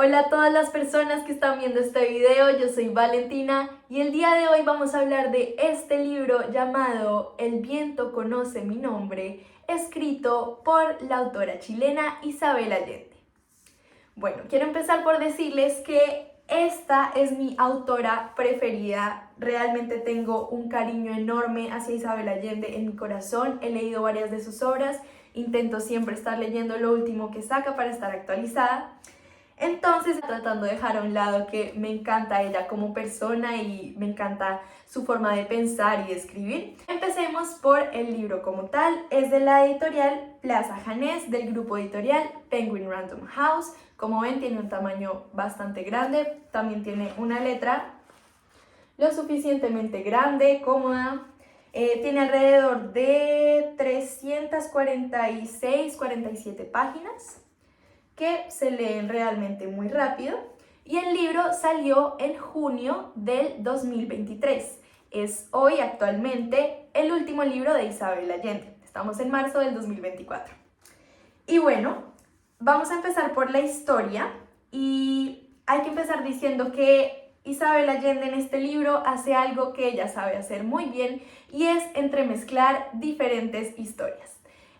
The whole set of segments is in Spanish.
Hola a todas las personas que están viendo este video, yo soy Valentina y el día de hoy vamos a hablar de este libro llamado El viento conoce mi nombre, escrito por la autora chilena Isabel Allende. Bueno, quiero empezar por decirles que esta es mi autora preferida. Realmente tengo un cariño enorme hacia Isabel Allende en mi corazón. He leído varias de sus obras, intento siempre estar leyendo lo último que saca para estar actualizada. Entonces, tratando de dejar a un lado que me encanta ella como persona y me encanta su forma de pensar y de escribir. Empecemos por el libro como tal. Es de la editorial Plaza Janés, del grupo editorial Penguin Random House. Como ven, tiene un tamaño bastante grande. También tiene una letra lo suficientemente grande, cómoda. Tiene alrededor de 346-47 páginas que se leen realmente muy rápido, y el libro salió en junio del 2023. Es hoy actualmente el último libro de Isabel Allende. Estamos en marzo del 2024. Y bueno, vamos a empezar por la historia y hay que empezar diciendo que Isabel Allende en este libro hace algo que ella sabe hacer muy bien y es entremezclar diferentes historias.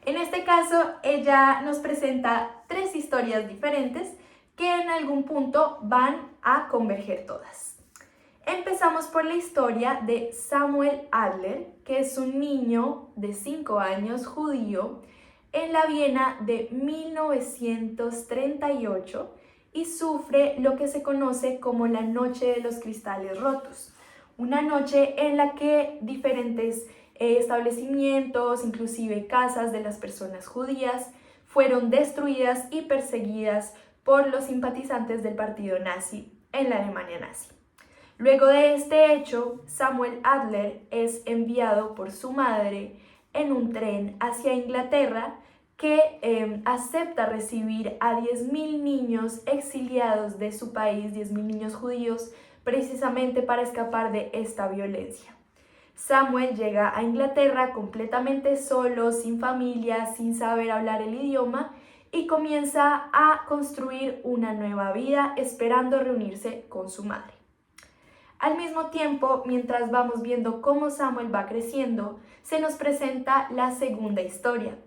En este caso, ella nos presenta tres historias diferentes que en algún punto van a converger todas. Empezamos por la historia de Samuel Adler, que es un niño de 5 años judío en la Viena de 1938 y sufre lo que se conoce como la Noche de los Cristales Rotos. Una noche en la que diferentes establecimientos, inclusive casas de las personas judías, fueron destruidas y perseguidas por los simpatizantes del partido nazi en la Alemania nazi. Luego de este hecho, Samuel Adler es enviado por su madre en un tren hacia Inglaterra que acepta recibir a 10.000 niños exiliados de su país, 10.000 niños judíos, precisamente para escapar de esta violencia. Samuel llega a Inglaterra completamente solo, sin familia, sin saber hablar el idioma y comienza a construir una nueva vida esperando reunirse con su madre. Al mismo tiempo, mientras vamos viendo cómo Samuel va creciendo, se nos presenta la segunda historia,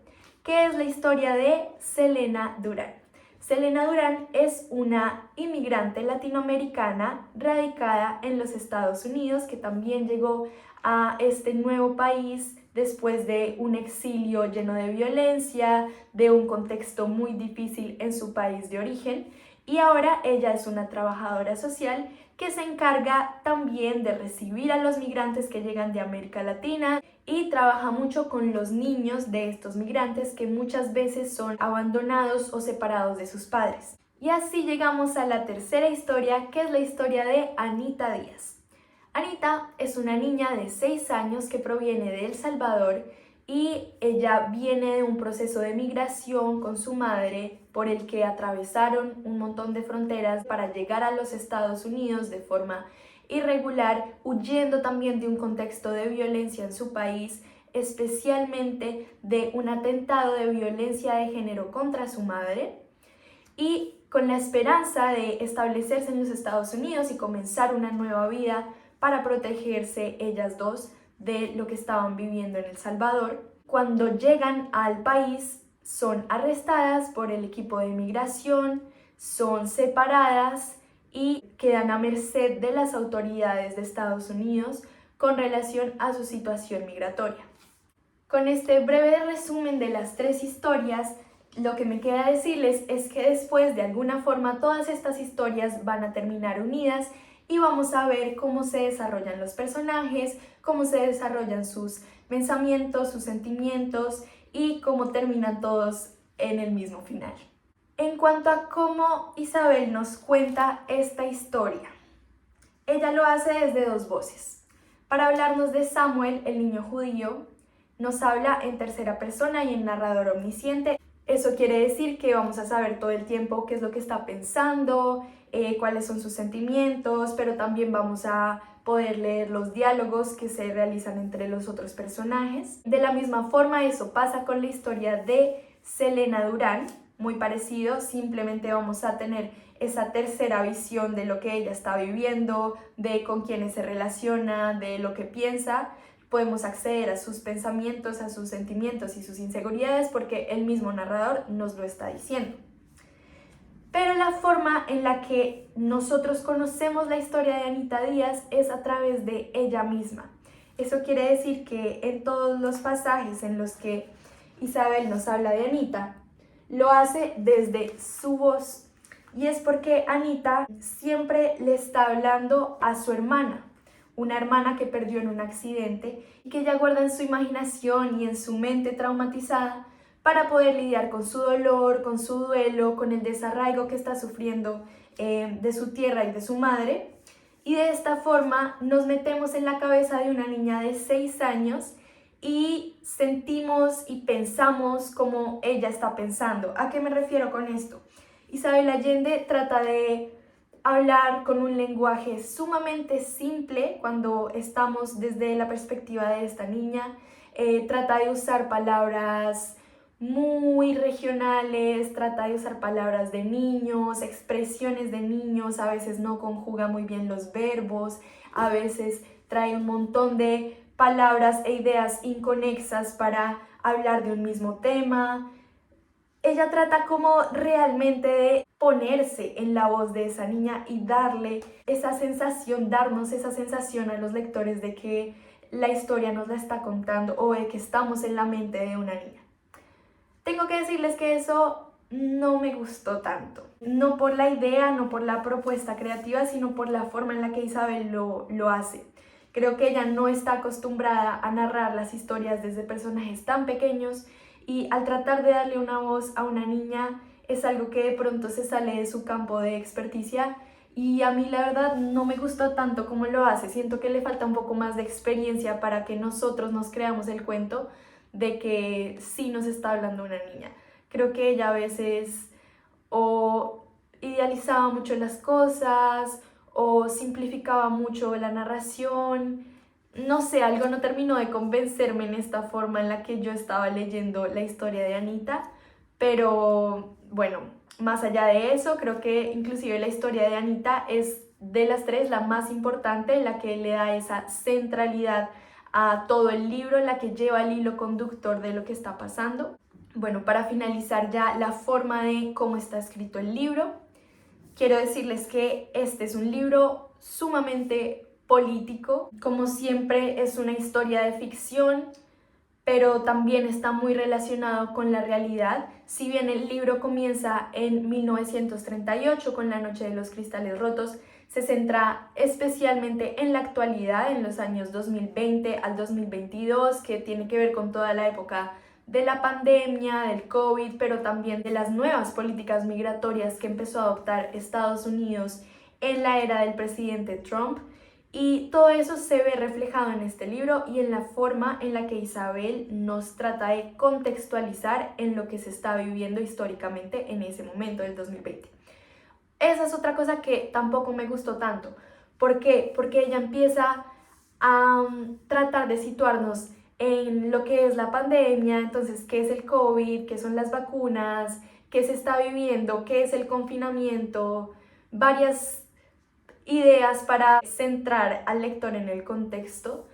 que es la historia de Selena Durán. Selena Durán es una inmigrante latinoamericana radicada en los Estados Unidos que también llegó a este nuevo país después de un exilio lleno de violencia, de un contexto muy difícil en su país de origen, y ahora ella es una trabajadora social que se encarga también de recibir a los migrantes que llegan de América Latina y trabaja mucho con los niños de estos migrantes que muchas veces son abandonados o separados de sus padres. Y así llegamos a la tercera historia, que es la historia de Anita Díaz. Anita es una niña de 6 años que proviene de El Salvador y ella viene de un proceso de migración con su madre por el que atravesaron un montón de fronteras para llegar a los Estados Unidos de forma irregular, huyendo también de un contexto de violencia en su país, especialmente de un atentado de violencia de género contra su madre, y con la esperanza de establecerse en los Estados Unidos y comenzar una nueva vida para protegerse ellas dos de lo que estaban viviendo en El Salvador. Cuando llegan al país, son arrestadas por el equipo de migración, son separadas y quedan a merced de las autoridades de Estados Unidos con relación a su situación migratoria. Con este breve resumen de las tres historias, lo que me queda decirles es que después, de alguna forma, todas estas historias van a terminar unidas y vamos a ver cómo se desarrollan los personajes, cómo se desarrollan sus pensamientos, sus sentimientos y cómo terminan todos en el mismo final. En cuanto a cómo Isabel nos cuenta esta historia, ella lo hace desde dos voces. Para hablarnos de Samuel, el niño judío, nos habla en tercera persona y en narrador omnisciente. Eso quiere decir que vamos a saber todo el tiempo qué es lo que está pensando, cuáles son sus sentimientos, pero también vamos a poder leer los diálogos que se realizan entre los otros personajes. De la misma forma, eso pasa con la historia de Selena Durán. muy parecido, simplemente vamos a tener esa tercera visión de lo que ella está viviendo, de con quiénes se relaciona, de lo que piensa. Podemos acceder a sus pensamientos, a sus sentimientos y sus inseguridades porque el mismo narrador nos lo está diciendo. Pero la forma en la que nosotros conocemos la historia de Anita Díaz es a través de ella misma. Eso quiere decir que en todos los pasajes en los que Isabel nos habla de Anita, lo hace desde su voz. Y es porque Anita siempre le está hablando a su hermana, una hermana que perdió en un accidente y que ella guarda en su imaginación y en su mente traumatizada para poder lidiar con su dolor, con su duelo, con el desarraigo que está sufriendo de su tierra y de su madre. Y de esta forma nos metemos en la cabeza de una niña de 6 años y sentimos y pensamos como ella está pensando. ¿A qué me refiero con esto? Isabel Allende trata de hablar con un lenguaje sumamente simple cuando estamos desde la perspectiva de esta niña. Trata de usar palabras muy regionales, trata de usar palabras de niños, expresiones de niños, a veces no conjuga muy bien los verbos, a veces trae un montón de palabras e ideas inconexas para hablar de un mismo tema. Ella trata como realmente de ponerse en la voz de esa niña y darle esa sensación, darnos esa sensación a los lectores de que la historia nos la está contando o de que estamos en la mente de una niña. Tengo que decirles que eso no me gustó tanto. No por la idea, no por la propuesta creativa, sino por la forma en la que Isabel lo hace. Creo que ella no está acostumbrada a narrar las historias desde personajes tan pequeños y al tratar de darle una voz a una niña es algo que de pronto se sale de su campo de experticia y a mí la verdad no me gustó tanto como lo hace. Siento que le falta un poco más de experiencia para que nosotros nos creamos el cuento de que sí nos está hablando una niña. Creo que ella a veces o idealizaba mucho las cosas o simplificaba mucho la narración. No sé, algo no terminó de convencerme en esta forma en la que yo estaba leyendo la historia de Anita, pero bueno, más allá de eso, creo que inclusive la historia de Anita es de las tres la más importante, la que le da esa centralidad a todo el libro, la que lleva el hilo conductor de lo que está pasando. Bueno, para finalizar ya la forma de cómo está escrito el libro, quiero decirles que este es un libro sumamente político. Como siempre, es una historia de ficción, pero también está muy relacionado con la realidad. Si bien el libro comienza en 1938 con La Noche de los Cristales Rotos, se centra especialmente en la actualidad, en los años 2020 al 2022, que tiene que ver con toda la época de la pandemia, del COVID, pero también de las nuevas políticas migratorias que empezó a adoptar Estados Unidos en la era del presidente Trump. Y todo eso se ve reflejado en este libro y en la forma en la que Isabel nos trata de contextualizar en lo que se está viviendo históricamente en ese momento del 2020. Esa es otra cosa que tampoco me gustó tanto. ¿Por qué? Porque ella empieza a tratar de situarnos en lo que es la pandemia, entonces, ¿qué es el COVID? ¿Qué son las vacunas? ¿Qué se está viviendo? ¿Qué es el confinamiento? Varias ideas para centrar al lector en el contexto,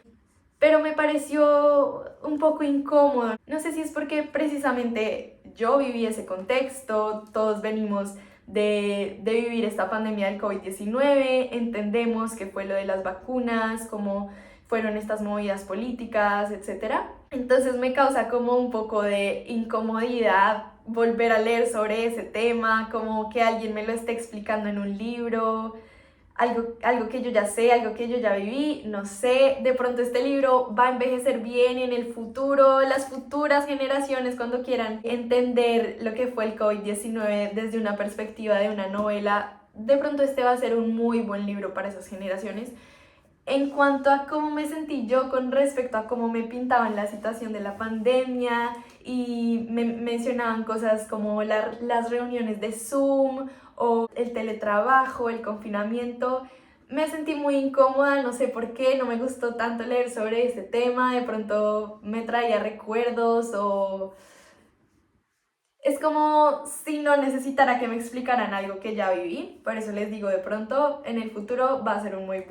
pero me pareció un poco incómodo. No sé si es porque precisamente yo viví ese contexto, todos venimos de vivir esta pandemia del COVID-19, entendemos qué fue lo de las vacunas, cómo fueron estas movidas políticas, etc. Entonces me causa como un poco de incomodidad volver a leer sobre ese tema, como que alguien me lo esté explicando en un libro. Algo que yo ya sé, algo que yo ya viví, no sé, de pronto este libro va a envejecer bien y en el futuro, las futuras generaciones cuando quieran entender lo que fue el COVID-19 desde una perspectiva de una novela, de pronto este va a ser un muy buen libro para esas generaciones. En cuanto a cómo me sentí yo con respecto a cómo me pintaban la situación de la pandemia y me mencionaban cosas como las reuniones de Zoom o el teletrabajo, el confinamiento, me sentí muy incómoda, no sé por qué, no me gustó tanto leer sobre ese tema, de pronto me traía recuerdos o Es como si no necesitara que me explicaran algo que ya viví, por eso les digo, de pronto en el futuro va a ser un muy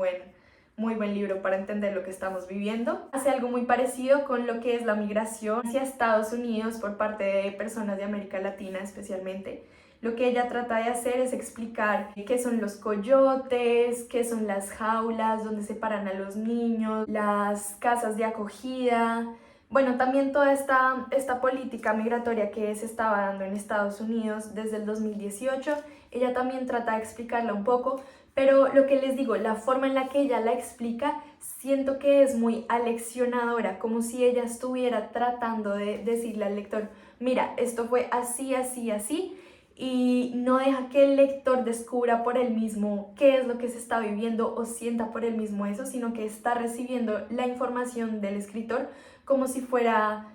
buen libro para entender lo que estamos viviendo. Hace algo muy parecido con lo que es la migración hacia Estados Unidos por parte de personas de América Latina especialmente. Lo que ella trata de hacer es explicar qué son los coyotes, qué son las jaulas donde separan a los niños, las casas de acogida. Bueno, también toda esta política migratoria que se estaba dando en Estados Unidos desde el 2018, ella también trata de explicarla un poco, pero lo que les digo, la forma en la que ella la explica, siento que es muy aleccionadora, como si ella estuviera tratando de decirle al lector, mira, esto fue así, así, así, y no deja que el lector descubra por él mismo qué es lo que se está viviendo o sienta por él mismo eso, sino que está recibiendo la información del escritor como si fuera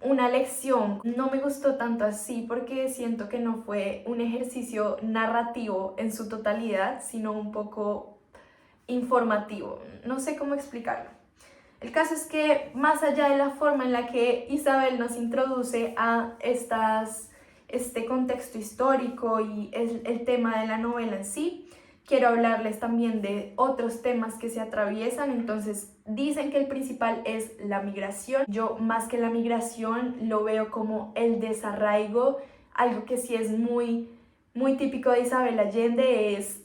una lección. No me gustó tanto así porque siento que no fue un ejercicio narrativo en su totalidad, sino un poco informativo. No sé cómo explicarlo. El caso es que más allá de la forma en la que Isabel nos introduce a este contexto histórico y el tema de la novela en sí, quiero hablarles también de otros temas que se atraviesan. Entonces, dicen que el principal es la migración. Yo, más que la migración, lo veo como el desarraigo. Algo que sí es muy típico de Isabel Allende es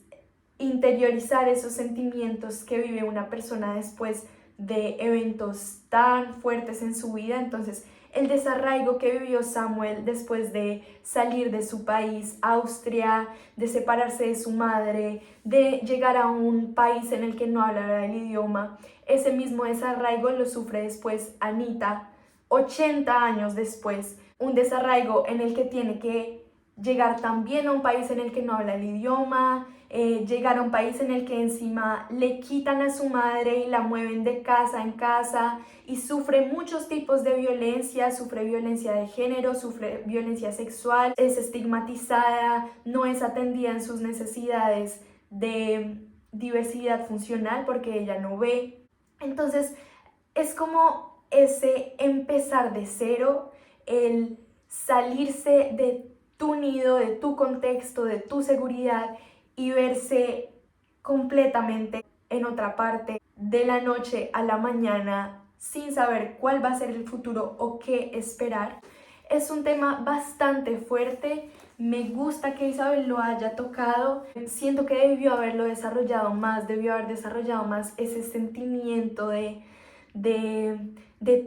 interiorizar esos sentimientos que vive una persona después de eventos tan fuertes en su vida. Entonces, el desarraigo que vivió Samuel después de salir de su país, Austria, de separarse de su madre, de llegar a un país en el que no hablara el idioma, ese mismo desarraigo lo sufre después Anita, 80 años después, un desarraigo en el que tiene que llegar también a un país en el que no habla el idioma, llegar a un país en el que encima le quitan a su madre y la mueven de casa en casa y sufre muchos tipos de violencia, sufre violencia de género, sufre violencia sexual, es estigmatizada, no es atendida en sus necesidades de diversidad funcional porque ella no ve. Entonces es como ese empezar de cero, el salirse de tu nido, de tu contexto, de tu seguridad y verse completamente en otra parte, de la noche a la mañana, sin saber cuál va a ser el futuro o qué esperar. Es un tema bastante fuerte. Me gusta que Isabel lo haya tocado. Siento que debió haberlo desarrollado más, debió haber desarrollado más ese sentimiento de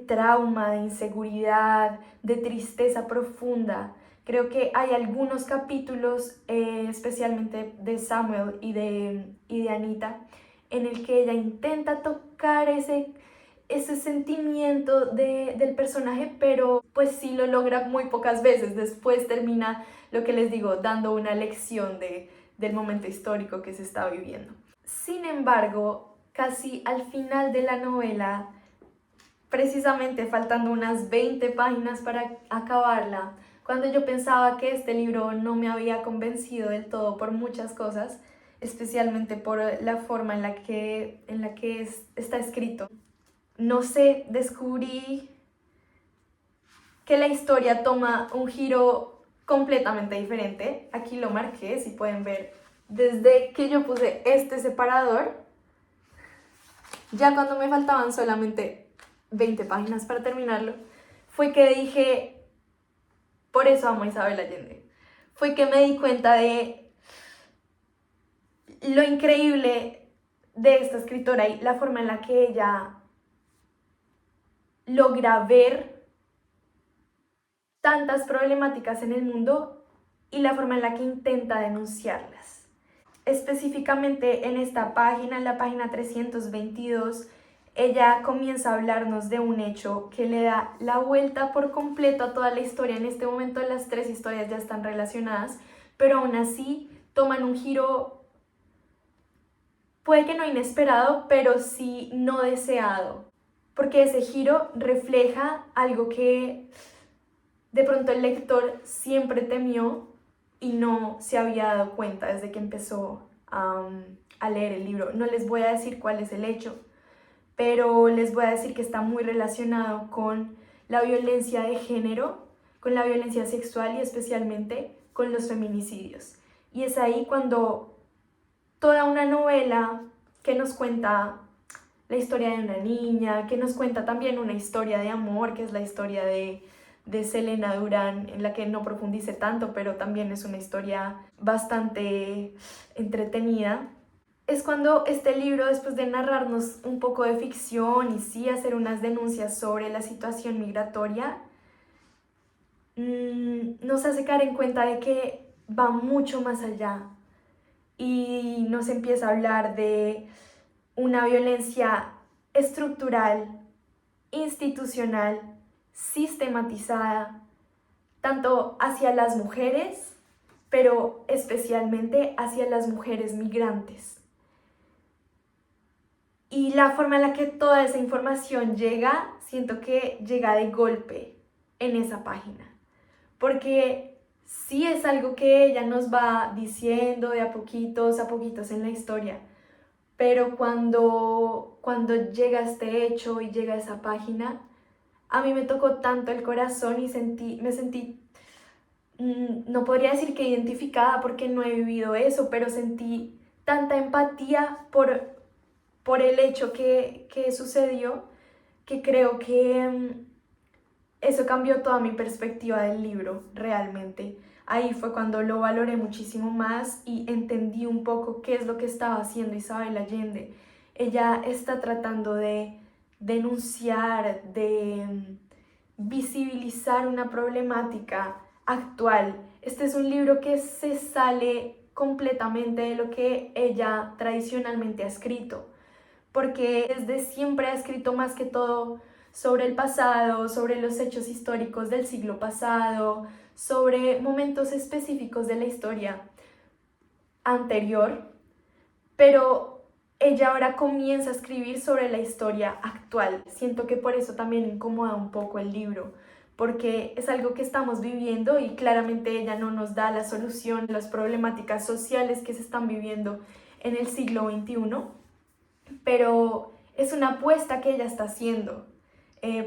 trauma, de inseguridad, de tristeza profunda. Creo que hay algunos capítulos, especialmente de Samuel y de Anita, en el que ella intenta tocar ese sentimiento del personaje, pero pues sí lo logra muy pocas veces. Después termina, lo que les digo, dando una lección del momento histórico que se está viviendo. Sin embargo, casi al final de la novela, precisamente faltando unas 20 páginas para acabarla, cuando yo pensaba que este libro no me había convencido del todo por muchas cosas, especialmente por la forma en la que está escrito, no sé, descubrí que la historia toma un giro completamente diferente. Aquí lo marqué, si pueden ver, desde que yo puse este separador, ya cuando me faltaban solamente 20 páginas para terminarlo, fue que dije, por eso amo a Isabel Allende. Fue que me di cuenta de lo increíble de esta escritora y la forma en la que ella logra ver tantas problemáticas en el mundo y la forma en la que intenta denunciarlas. Específicamente en esta página, en la página 322, ella comienza a hablarnos de un hecho que le da la vuelta por completo a toda la historia. En este momento las tres historias ya están relacionadas, pero aún así toman un giro, puede que no inesperado, pero sí no deseado, porque ese giro refleja algo que de pronto el lector siempre temió y no se había dado cuenta desde que empezó a leer el libro. No les voy a decir cuál es el hecho, pero les voy a decir que está muy relacionado con la violencia de género con la violencia sexual y especialmente con los feminicidios. Y es ahí cuando toda una novela que nos cuenta la historia de una niña, que nos cuenta también una historia de amor, que es la historia de Selena Durán, en la que no profundice tanto, pero también es una historia bastante entretenida. Es cuando este libro, después de narrarnos un poco de ficción y sí hacer unas denuncias sobre la situación migratoria, nos hace caer en cuenta de que va mucho más allá y nos empieza a hablar de una violencia estructural, institucional, sistematizada, tanto hacia las mujeres, pero especialmente hacia las mujeres migrantes. Y la forma en la que toda esa información llega, siento que llega de golpe en esa página. Porque sí es algo que ella nos va diciendo de a poquitos en la historia. Pero cuando llega este hecho y llega esa página, a mí me tocó tanto el corazón y me sentí, no podría decir que identificada porque no he vivido eso, pero sentí tanta empatía por el hecho que sucedió, que creo que eso cambió toda mi perspectiva del libro, realmente. Ahí fue cuando lo valoré muchísimo más y entendí un poco qué es lo que estaba haciendo Isabel Allende. Ella está tratando de denunciar, de visibilizar una problemática actual. Este es un libro que se sale completamente de lo que ella tradicionalmente ha escrito, porque desde siempre ha escrito más que todo sobre el pasado, sobre los hechos históricos del siglo pasado, sobre momentos específicos de la historia anterior, pero ella ahora comienza a escribir sobre la historia actual. Siento que por eso también incomoda un poco el libro, porque es algo que estamos viviendo y claramente ella no nos da la solución a las problemáticas sociales que se están viviendo en el siglo XXI, pero es una apuesta que ella está haciendo.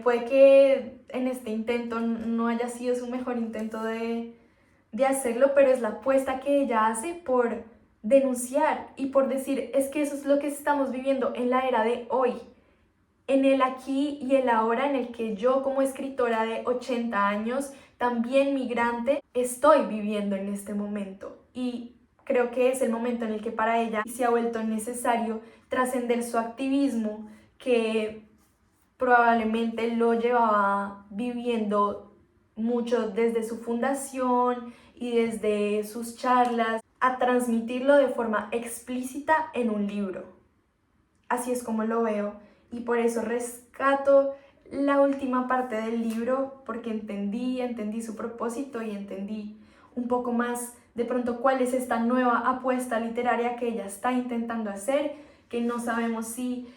Puede que en este intento no haya sido su mejor intento de hacerlo, pero es la apuesta que ella hace por denunciar y por decir, es que eso es lo que estamos viviendo en la era de hoy, en el aquí y el ahora, en el que yo como escritora de 80 años, también migrante, estoy viviendo en este momento. Y creo que es el momento en el que para ella se ha vuelto necesario trascender su activismo, que probablemente lo llevaba viviendo mucho desde su fundación y desde sus charlas, a transmitirlo de forma explícita en un libro. Así es como lo veo y por eso rescato la última parte del libro, porque entendí su propósito y entendí un poco más de pronto cuál es esta nueva apuesta literaria que ella está intentando hacer, que no sabemos si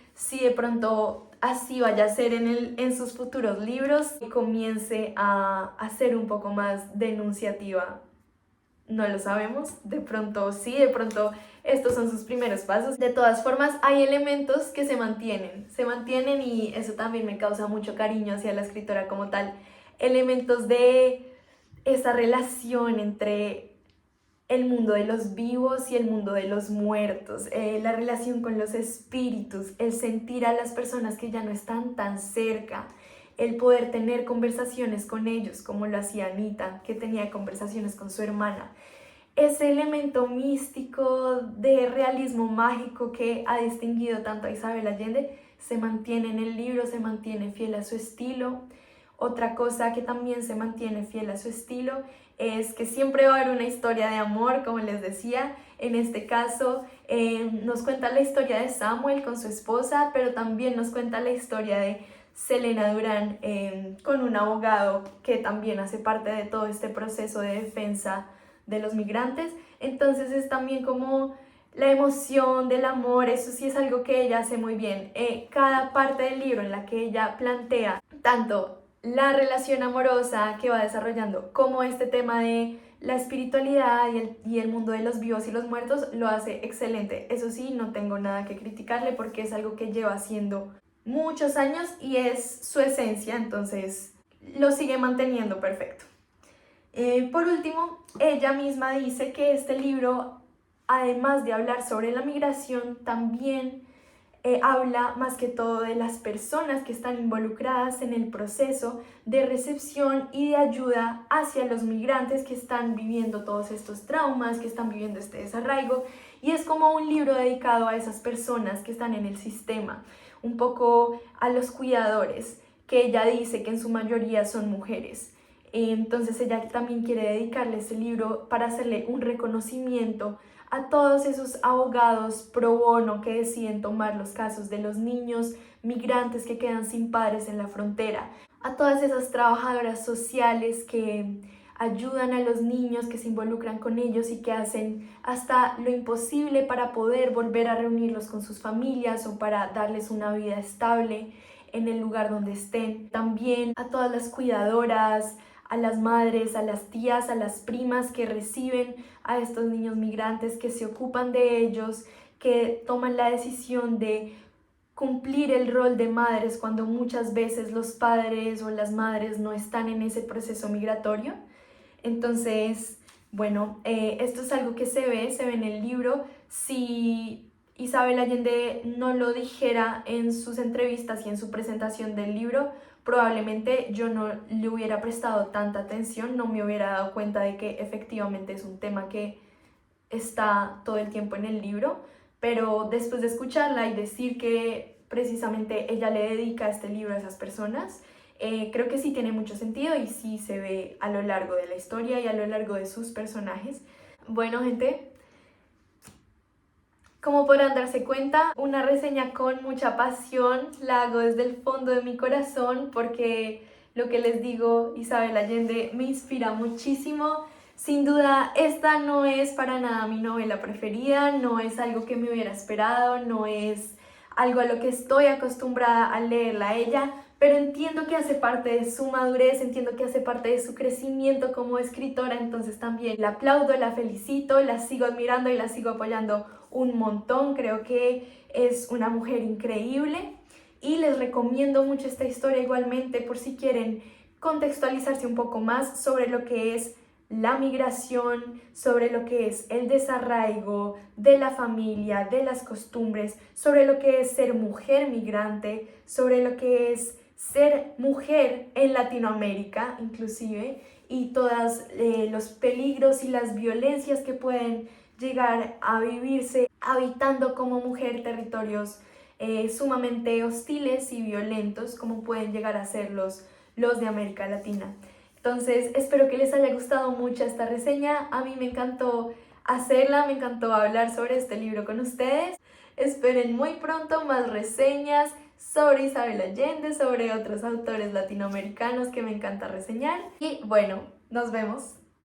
de pronto así vaya a ser en sus futuros libros y comience a ser un poco más denunciativa. No lo sabemos, de pronto sí, de pronto estos son sus primeros pasos. De todas formas, hay elementos que se mantienen y eso también me causa mucho cariño hacia la escritora como tal. Elementos de esa relación entre el mundo de los vivos y el mundo de los muertos, la relación con los espíritus, el sentir a las personas que ya no están tan cerca, el poder tener conversaciones con ellos, como lo hacía Anita, que tenía conversaciones con su hermana. Ese elemento místico de realismo mágico que ha distinguido tanto a Isabel Allende se mantiene en el libro, se mantiene fiel a su estilo. Otra cosa que también se mantiene fiel a su estilo es que siempre va a haber una historia de amor, como les decía. En este caso nos cuenta la historia de Samuel con su esposa, pero también nos cuenta la historia de Selena Durán con un abogado que también hace parte de todo este proceso de defensa de los migrantes. Entonces es también como la emoción del amor, eso sí es algo que ella hace muy bien. Cada parte del libro en la que ella plantea tanto la relación amorosa que va desarrollando como este tema de la espiritualidad y el mundo de los vivos y los muertos, lo hace excelente. Eso sí, no tengo nada que criticarle porque es algo que lleva haciendo muchos años y es su esencia, entonces lo sigue manteniendo perfecto. Por último, ella misma dice que este libro, además de hablar sobre la migración, también habla más que todo de las personas que están involucradas en el proceso de recepción y de ayuda hacia los migrantes que están viviendo todos estos traumas, que están viviendo este desarraigo, y es como un libro dedicado a esas personas que están en el sistema, un poco a los cuidadores, que ella dice que en su mayoría son mujeres. Entonces ella también quiere dedicarle este libro para hacerle un reconocimiento a todos esos abogados pro bono que deciden tomar los casos de los niños migrantes que quedan sin padres en la frontera, a todas esas trabajadoras sociales que ayudan a los niños, que se involucran con ellos y que hacen hasta lo imposible para poder volver a reunirlos con sus familias o para darles una vida estable en el lugar donde estén. También a todas las cuidadoras, a las madres, a las tías, a las primas que reciben a estos niños migrantes, que se ocupan de ellos, que toman la decisión de cumplir el rol de madres cuando muchas veces los padres o las madres no están en ese proceso migratorio. Entonces, bueno, esto es algo que se ve en el libro. Si Isabel Allende no lo dijera en sus entrevistas y en su presentación del libro, probablemente yo no le hubiera prestado tanta atención, no me hubiera dado cuenta de que efectivamente es un tema que está todo el tiempo en el libro, pero después de escucharla y decir que precisamente ella le dedica este libro a esas personas, creo que sí tiene mucho sentido y sí se ve a lo largo de la historia y a lo largo de sus personajes. Bueno, gente, como podrán darse cuenta, una reseña con mucha pasión, la hago desde el fondo de mi corazón porque lo que les digo, Isabel Allende me inspira muchísimo. Sin duda, esta no es para nada mi novela preferida, no es algo que me hubiera esperado, no es algo a lo que estoy acostumbrada a leerla a ella, pero entiendo que hace parte de su madurez, entiendo que hace parte de su crecimiento como escritora, entonces también la aplaudo, la felicito, la sigo admirando y la sigo apoyando un montón. Creo que es una mujer increíble y les recomiendo mucho esta historia igualmente por si quieren contextualizarse un poco más sobre lo que es la migración, sobre lo que es el desarraigo de la familia, de las costumbres, sobre lo que es ser mujer migrante, sobre lo que es ser mujer en Latinoamérica inclusive, y todos los peligros y las violencias que pueden llegar a vivirse habitando como mujer territorios sumamente hostiles y violentos como pueden llegar a ser los de América Latina. Entonces espero que les haya gustado mucho esta reseña. A mí me encantó hacerla, me encantó hablar sobre este libro con ustedes. Esperen muy pronto más reseñas sobre Isabel Allende, sobre otros autores latinoamericanos que me encanta reseñar. Y bueno, nos vemos.